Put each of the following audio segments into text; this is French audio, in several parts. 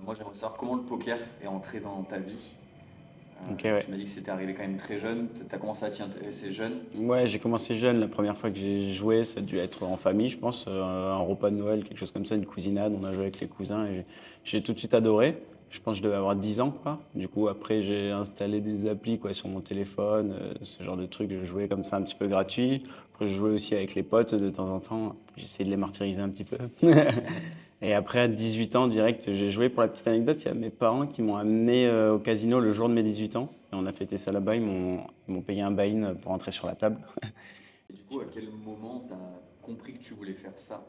Moi, j'aimerais savoir comment le poker est entré dans ta vie. Ok, ouais. Tu m'as dit que c'était arrivé quand même très jeune. Tu as commencé à t'y intéresser jeune. Ouais, j'ai commencé jeune. La première fois que j'ai joué, ça a dû être en famille, je pense. Un repas de Noël, quelque chose comme ça, une cousinade. On a joué avec les cousins et j'ai tout de suite adoré. Je pense que je devais avoir 10 ans, quoi. Du coup, après, j'ai installé des applis, quoi, sur mon téléphone, ce genre de trucs. Je jouais comme ça un petit peu gratuit. Après, je jouais aussi avec les potes de temps en temps. J'essayais de les martyriser un petit peu. Et après, à 18 ans, direct, j'ai joué. Pour la petite anecdote, il y a mes parents qui m'ont amené au casino le jour de mes 18 ans. Et on a fêté ça là-bas. Ils m'ont payé un buy-in pour entrer sur la table. Et du coup, à quel moment tu as compris que tu voulais faire ça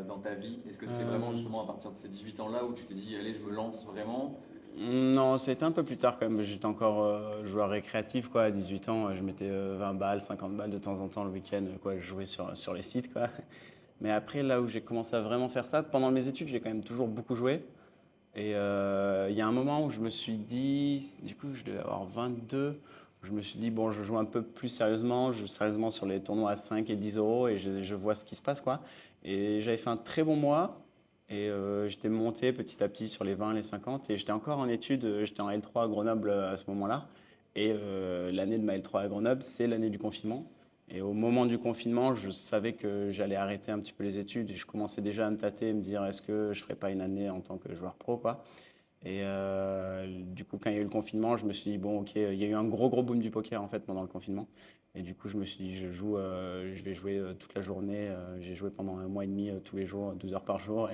dans ta vie? Est-ce que c'est vraiment Euh, justement à partir de ces 18 ans-là où tu t'es dit, allez, je me lance vraiment? non, ça a été un peu plus tard quand même. J'étais encore joueur récréatif, quoi. À 18 ans, je mettais 20 balles, 50 balles de temps en temps le week-end, quoi. Je jouais sur les sites, quoi. Mais après, là où j'ai commencé à vraiment faire ça, pendant mes études, j'ai quand même toujours beaucoup joué. Et il y a un moment où je me suis dit, du coup, je devais avoir 22, où je me suis dit, bon, je joue un peu plus sérieusement, je joue sérieusement sur les tournois à 5 et 10 euros et je vois ce qui se passe, quoi. Et j'avais fait un très bon mois et j'étais monté petit à petit sur les 20, les 50 et j'étais encore en études, j'étais en L3 à Grenoble à ce moment-là. Et l'année de ma L3 à Grenoble, c'est l'année du confinement. Et au moment du confinement, je savais que j'allais arrêter un petit peu les études et je commençais déjà à me tâter, me dire est-ce que je ferais pas une année en tant que joueur pro, quoi. Et du coup, quand il y a eu le confinement, je me suis dit, bon, ok, il y a eu un gros, gros boom du poker en fait pendant le confinement. Et du coup, je me suis dit, je vais jouer toute la journée. J'ai joué pendant un mois et demi tous les jours, 12 heures par jour.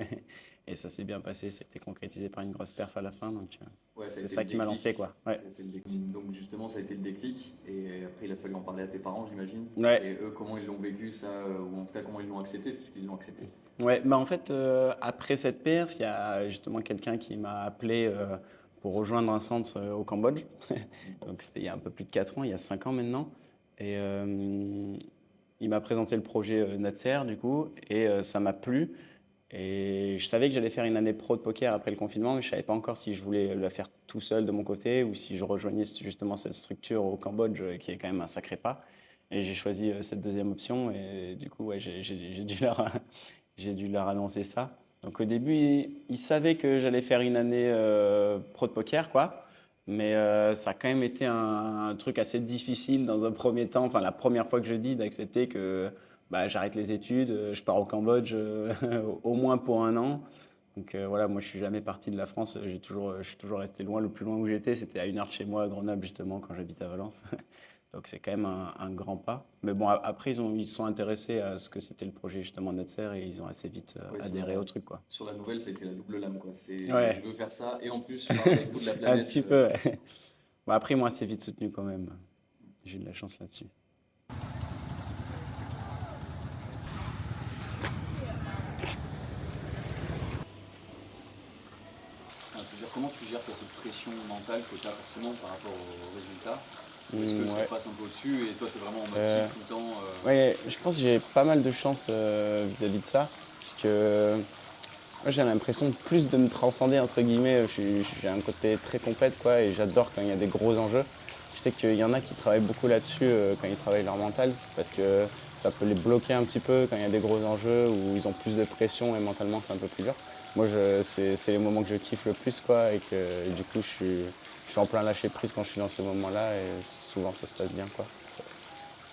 Et ça s'est bien passé. Ça a été concrétisé par une grosse perf à la fin. Donc, Ouais, ça a c'est été le ça qui m'a lancé, déclic. quoi. Ouais. Ça a été le déclic. Donc justement, ça a été le déclic. Et après, il a fallu en parler à tes parents, j'imagine. Ouais. Et eux, comment ils l'ont vécu, ça, ou en tout cas, comment ils l'ont accepté, puisqu'ils l'ont accepté. Ouais, bah en fait, après cette perf, il y a justement quelqu'un qui m'a appelé pour rejoindre un centre au Cambodge. Donc c'était il y a un peu plus de 4 ans, il y a 5 ans maintenant. Et il m'a présenté le projet Natser, du coup, et ça m'a plu. Et je savais que j'allais faire une année pro de poker après le confinement, mais je savais pas encore si je voulais la faire tout seul de mon côté ou si je rejoignais justement cette structure au Cambodge, qui est quand même un sacré pas. Et j'ai choisi cette deuxième option, et du coup, ouais, j'ai dû leur, j'ai dû leur annoncer ça. Donc au début, ils savaient que j'allais faire une année pro de poker, quoi. Mais ça a quand même été un truc assez difficile dans un premier temps, enfin la première fois que je dis d'accepter que bah, j'arrête les études, je pars au Cambodge au moins pour un an. Donc voilà, moi je suis jamais parti de la France, je suis toujours resté loin. Le plus loin où j'étais, c'était à 1 heure de chez moi, à Grenoble justement, quand j'habitais à Valence. Donc c'est quand même un grand pas. Mais bon, après ils se sont intéressés à ce que c'était le projet justement Netzer et ils ont assez vite Ouais, adhéré au truc, quoi. sur la nouvelle, ça a été la double lame, quoi. C'est je Ouais, veux faire ça, et en plus, je pars à l'autre bout de la un planète. petit peu. Ouais. Bon, après moi c'est vite soutenu quand même. J'ai eu de la chance là-dessus. Je veux dire, comment tu gères toi, cette pression mentale que tu as forcément par rapport aux résultats? Ou est-ce que ça te Ouais. passe un peu au-dessus et toi, tu es vraiment en mode Euh, kiff tout le temps ouais, je pense que j'ai pas mal de chance vis-à-vis de ça. Parce que moi, j'ai l'impression de plus de me transcender, entre guillemets. J'ai un côté très compète, quoi, et j'adore quand il y a des gros enjeux. Je sais qu'il y en a qui travaillent beaucoup là-dessus quand ils travaillent leur mental, c'est parce que ça peut les bloquer un petit peu quand il y a des gros enjeux où ils ont plus de pression et mentalement c'est un peu plus dur. Moi, c'est les moments que je kiffe le plus, quoi, et que du coup, je suis en plein lâcher prise quand je suis dans ces moments-là, et souvent ça se passe bien, quoi.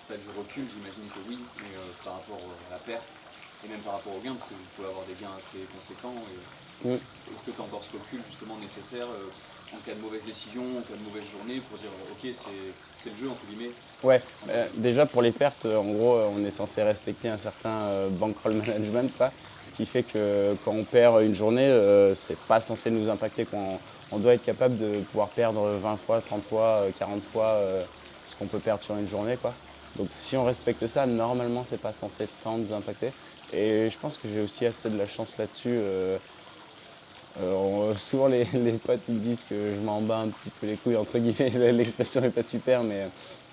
tu as du recul, j'imagine que oui, mais par rapport à la perte et même par rapport aux gains, parce que vous pouvez avoir des gains assez conséquents. Mm. Est-ce que tu as encore ce recul justement nécessaire en cas de mauvaise décision, en cas de mauvaise journée, pour dire ok, c'est le jeu, entre guillemets, Ouais, c'est un peu le jeu. déjà pour les pertes, en gros, on est censé respecter un certain bankroll management, quoi. Ce qui fait que quand on perd une journée, c'est pas censé nous impacter, quoi. On doit être capable de pouvoir perdre 20 fois, 30 fois, 40 fois ce qu'on peut perdre sur une journée, quoi. Donc si on respecte ça, normalement, c'est pas censé tant nous impacter. Et je pense que j'ai aussi assez de la chance là-dessus. Souvent les potes ils me disent que je m'en bats un petit peu les couilles, entre guillemets, l'expression n'est pas super, mais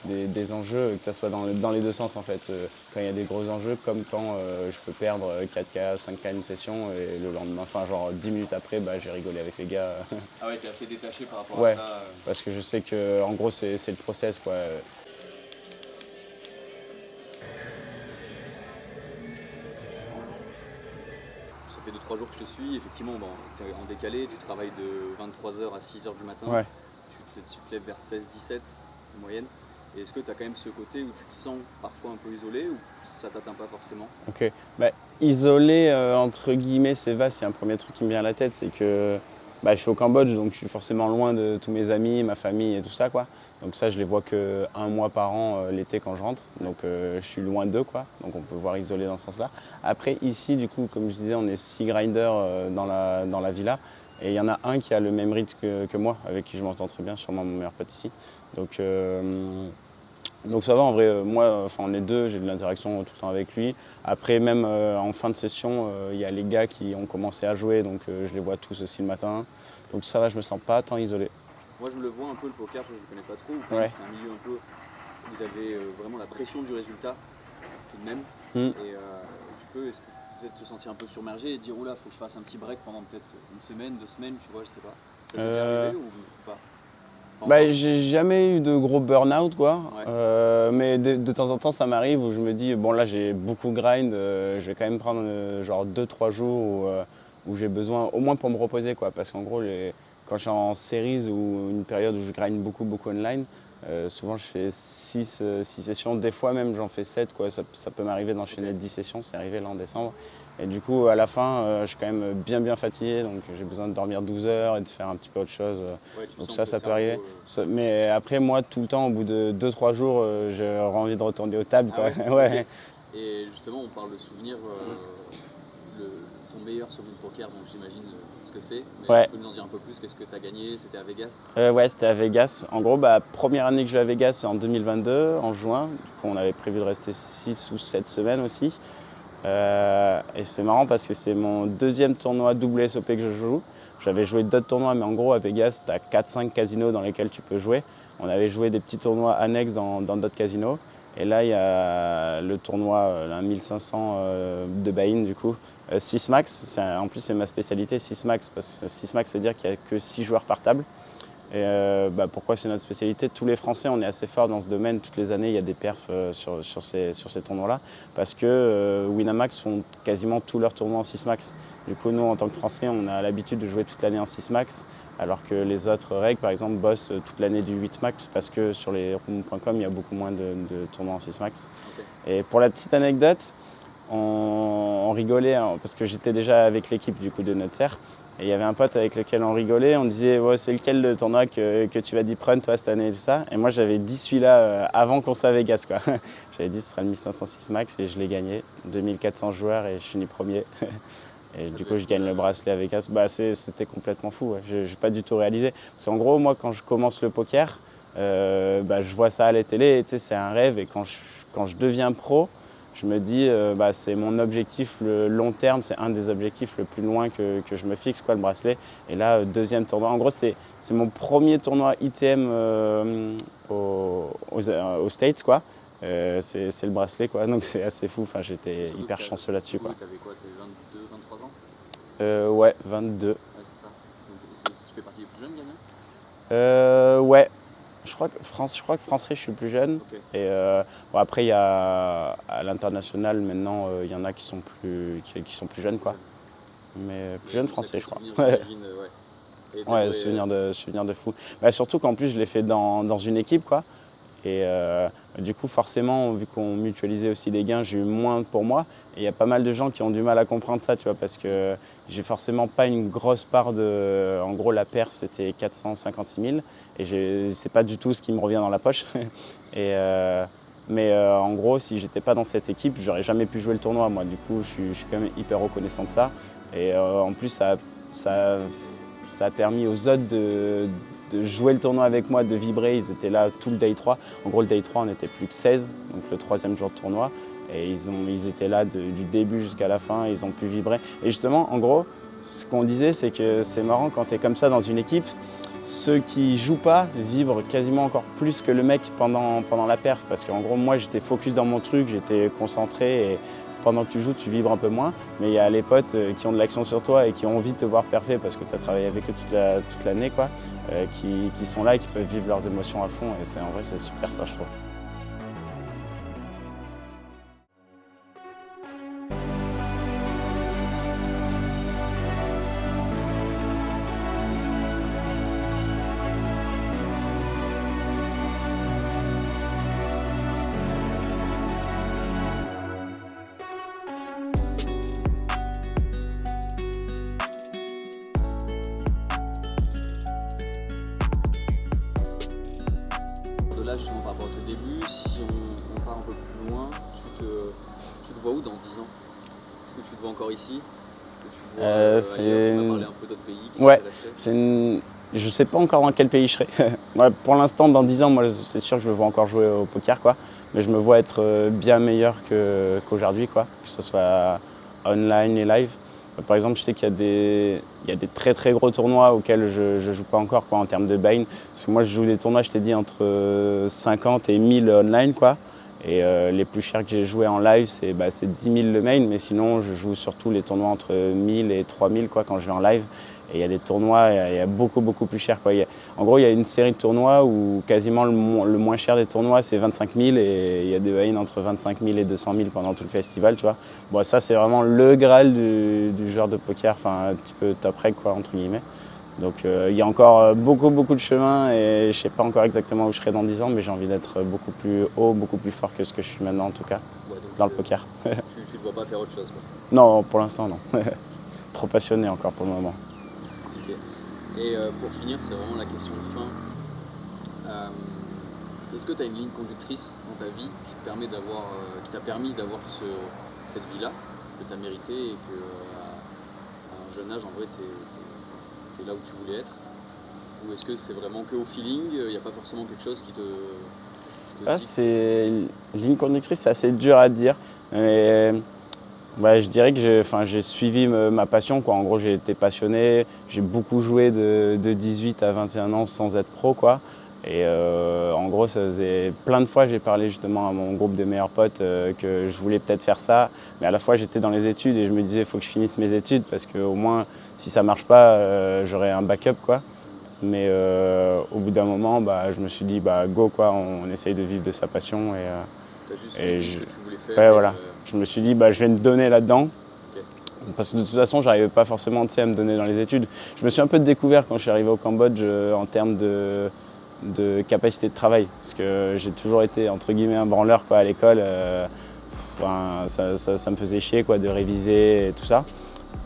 des enjeux, que ce soit dans les deux sens en fait. Quand il y a des gros enjeux, comme quand je peux perdre 4K, 5K une session, et le lendemain, enfin genre 10 minutes après, bah, j'ai rigolé avec les gars. Ah ouais, tu es assez détaché par rapport à Ouais, ça. parce que je sais que en gros c'est le process, quoi. Ça fait 2-3 jours que je te suis. Effectivement, bon, tu es en décalé, tu travailles de 23h à 6h du matin. Ouais. Tu te lèves vers 16-17 en moyenne. Et est-ce que tu as quand même ce côté où tu te sens parfois un peu isolé ou ça t'atteint pas forcément? Ok. Bah, isolé, entre guillemets, c'est vaste. Il y a un premier truc qui me vient à la tête, c'est que bah, je suis au Cambodge, donc je suis forcément loin de tous mes amis, ma famille et tout ça, quoi. Donc ça, je les vois que 1 mois par an l'été quand je rentre. Donc je suis loin d'eux, quoi. Donc on peut voir isolé dans ce sens-là. Après, ici, du coup, comme je disais, on est 6 grinders dans la villa. Et il y en a un qui a le même rythme que moi, avec qui je m'entends très bien, sûrement mon meilleur pote ici. Donc, donc ça va, en vrai, moi, on est deux, j'ai de l'interaction tout le temps avec lui. Après, même en fin de session, il y a les gars qui ont commencé à jouer, donc je les vois tous aussi le matin. Donc ça va, je me sens pas tant isolé. Moi, je le vois un peu le poker, je ne le connais pas trop. Quand Ouais. même, c'est un milieu un peu où vous avez vraiment la pression du résultat, tout de même. Et tu peux, est-ce que peut-être te sentir un peu submergé et dire oula, faut que je fasse un petit break pendant peut-être 1 semaine, 2 semaines, tu vois, je sais pas. Ça t'est déjà arrivé ou pas? Bah, j'ai jamais eu de gros burn-out, quoi. Ouais. Mais de temps en temps, ça m'arrive où je me dis, bon là j'ai beaucoup grind, je vais quand même prendre genre 2-3 jours où j'ai besoin, au moins pour me reposer, quoi. Parce qu'en gros, quand je suis en series ou une période où je grind beaucoup online, souvent je fais 6 sessions, des fois même j'en fais 7, quoi. Ça peut m'arriver d'enchaîner 10 sessions, c'est arrivé là en décembre. Et du coup, à la fin, je suis quand même bien fatigué, donc j'ai besoin de dormir 12 heures et de faire un petit peu autre chose. Ouais, Donc ça ça peut arriver. Mais après, moi, tout le temps, au bout de 2-3 jours, j'ai envie de retourner aux tables, quoi. Ah ouais, Ouais. okay. Et justement, on parle de souvenirs, ton meilleur souvenir de poker, donc j'imagine ce que c'est. Mais Ouais. tu peux nous en dire un peu plus, qu'est-ce que tu as gagné? C'était à Vegas? Ouais, c'était à Vegas. En gros, première année que je vais à Vegas, c'est en 2022, en juin. Du coup, on avait prévu de rester 6 ou 7 semaines aussi. Et c'est marrant parce que c'est mon deuxième tournoi WSOP que je joue. J'avais joué d'autres tournois, mais en gros, à Vegas, tu as 4-5 casinos dans lesquels tu peux jouer. On avait joué des petits tournois annexes dans d'autres casinos. Et là, il y a le tournoi, un 1500 de buy-in, du coup. 6 max, en plus, c'est ma spécialité, 6 max, parce que 6 max veut dire qu'il n'y a que 6 joueurs par table. Et pourquoi c'est notre spécialité? Tous les Français, on est assez forts dans ce domaine. Toutes les années, il y a des perfs sur ces tournois-là. Parce que Winamax font quasiment tous leurs tournois en 6 max. Du coup, nous, en tant que Français, on a l'habitude de jouer toute l'année en 6 max. Alors que les autres règles, par exemple, bossent toute l'année du 8 max. Parce que sur les rooms.com, il y a beaucoup moins de tournois en 6 max. Okay. Et pour la petite anecdote, on rigolait, hein, parce que j'étais déjà avec l'équipe du coup de Nutser. Et il y avait un pote avec lequel on rigolait, on disait ouais, c'est lequel le tournoi que tu vas deep run toi cette année et tout ça. Et moi j'avais dit celui-là avant qu'on soit à Vegas, quoi. J'avais dit ce sera le 1506 max et je l'ai gagné. 2400 joueurs et je finis premier. Et ça du coup je gagne le bracelet à Vegas. C'était complètement fou, ouais. Je n'ai pas du tout réalisé. Parce qu'en gros moi quand je commence le poker, je vois ça à la télé, c'est un rêve. Et quand je deviens pro, je me dis, c'est mon objectif le long terme, c'est un des objectifs le plus loin que je me fixe, quoi, le bracelet. Et là, deuxième tournoi. En gros, c'est mon premier tournoi ITM aux States, quoi. C'est le bracelet, quoi. Donc c'est assez fou. Enfin, j'étais hyper chanceux là-dessus, quoi. Tu avais quoi, t'avais 22, 23 ans? Ouais, 22. Ouais, c'est ça. Donc, tu fais partie des plus jeunes gagnants? Ouais. Je crois que français, je suis le plus jeune. Okay. Et après, il y a à l'international, maintenant, il y en a qui sont plus jeunes, quoi. Mais plus jeunes français, je crois. Ouais, souvenir de fou. Surtout qu'en plus, je l'ai fait dans une équipe, quoi. Et du coup, forcément, vu qu'on mutualisait aussi les gains, j'ai eu moins pour moi. Et il y a pas mal de gens qui ont du mal à comprendre ça, tu vois, parce que j'ai forcément pas une grosse part de... En gros, la perf, c'était 456 000. Et c'est pas du tout ce qui me revient dans la poche. Mais en gros, si j'étais pas dans cette équipe, j'aurais jamais pu jouer le tournoi, moi. Du coup, je suis quand même hyper reconnaissant de ça. Et en plus, ça a permis aux autres de jouer le tournoi avec moi, de vibrer. Ils étaient là tout le day 3. En gros, le day 3, on n'était plus que 16, donc le 3e jour de tournoi. Et ils étaient là du début jusqu'à la fin, ils ont pu vibrer. Et justement, en gros, ce qu'on disait, c'est que c'est marrant quand tu es comme ça dans une équipe, ceux qui jouent pas vibrent quasiment encore plus que le mec pendant la perf. Parce qu'en gros, moi, j'étais focus dans mon truc, j'étais concentré. Et pendant que tu joues, tu vibres un peu moins. Mais il y a les potes qui ont de l'action sur toi et qui ont envie de te voir parfait parce que tu as travaillé avec eux toute l'année, quoi, qui sont là et qui peuvent vivre leurs émotions à fond. Et en vrai, c'est super ça, je trouve. là justement par rapport à tes débuts, si on part un peu plus loin, tu te vois où dans 10 ans? Est-ce que tu te vois encore ici? Est-ce que tu te vois ailleurs? Tu m'as parlé un peu d'autres pays qui t'intéresseraient? Je sais pas encore dans quel pays je serai. Ouais, pour l'instant, dans 10 ans, moi, c'est sûr que je me vois encore jouer au poker, quoi. Mais je me vois être bien meilleur qu'aujourd'hui, quoi. Que ce soit online et live. Par exemple, je sais qu'il y a des très très gros tournois auxquels je joue pas encore, quoi, en termes de buy-in. Parce que moi, je joue des tournois, je t'ai dit, entre 50 et 1000 online, quoi. Et les plus chers que j'ai joué en live, c'est 10 000 le main. Mais sinon, je joue surtout les tournois entre 1000 et 3000, quoi, quand je vais en live. Et il y a des tournois, il y a beaucoup, beaucoup plus cher, quoi. En gros, il y a une série de tournois où quasiment le moins cher des tournois, c'est 25 000 et il y a des buy-in entre 25 000 et 200 000 pendant tout le festival, tu vois. Bon, ça, c'est vraiment le Graal du joueur de poker, enfin, un petit peu top reg, quoi, entre guillemets. Donc, il y a encore beaucoup, beaucoup de chemin et je ne sais pas encore exactement où je serai dans 10 ans, mais j'ai envie d'être beaucoup plus haut, beaucoup plus fort que ce que je suis maintenant, en tout cas, dans le poker. Tu ne te vois pas faire autre chose, quoi? Non, pour l'instant, non. Trop passionné encore pour le moment. Okay. Et pour finir, c'est vraiment la question de fin. Est-ce que tu as une ligne conductrice dans ta vie qui t'a permis d'avoir cette vie-là que tu as méritée et qu'à un jeune âge, en vrai, tu es là où tu voulais être? Ou est-ce que c'est vraiment qu'au feeling, il n'y a pas forcément quelque chose qui te c'est ligne conductrice, c'est assez dur à dire. Mais je dirais que j'ai suivi ma passion, quoi. En gros, j'ai été passionné, j'ai beaucoup joué de 18 à 21 ans sans être pro, quoi. Et en gros, ça faisait plein de fois, j'ai parlé justement à mon groupe de meilleurs potes que je voulais peut-être faire ça. Mais à la fois, j'étais dans les études et je me disais, il faut que je finisse mes études parce qu'au moins, si ça ne marche pas, j'aurai un backup, quoi. Mais au bout d'un moment, je me suis dit, go, quoi, on essaye de vivre de sa passion. T'as juste et ce que tu voulais faire. Ouais, voilà. Je me suis dit, je vais me donner là-dedans. Okay. Parce que de toute façon, j'arrivais pas forcément à me donner dans les études. Je me suis un peu découvert quand je suis arrivé au Cambodge en termes de capacité de travail. Parce que j'ai toujours été, entre guillemets, un branleur, quoi, à l'école. Ça me faisait chier, quoi, de réviser et tout ça.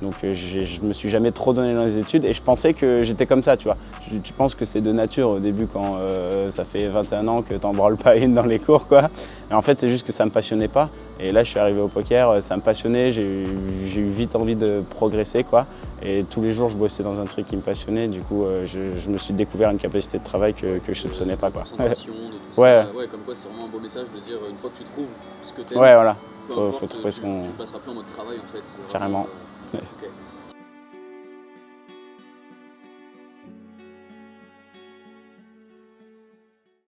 Donc je me suis jamais trop donné dans les études et je pensais que j'étais comme ça, tu vois. Tu penses que c'est de nature au début quand ça fait 21 ans que t'en branles pas une dans les cours, quoi. Et en fait, c'est juste que ça me passionnait pas. Et là, je suis arrivé au poker, ça me passionnait, j'ai eu vite envie de progresser, quoi. Et tous les jours, je bossais dans un truc qui me passionnait. Du coup, je me suis découvert une capacité de travail que je soupçonnais pas, quoi. Concentration, de tout ouais. Ça. Ouais, comme quoi, c'est vraiment un beau message de dire une fois que tu trouves ce que t'aimes. Ouais, voilà. Faut trouver ce qu'on... Tu passeras plus en mode travail, en fait. Carrément. Okay.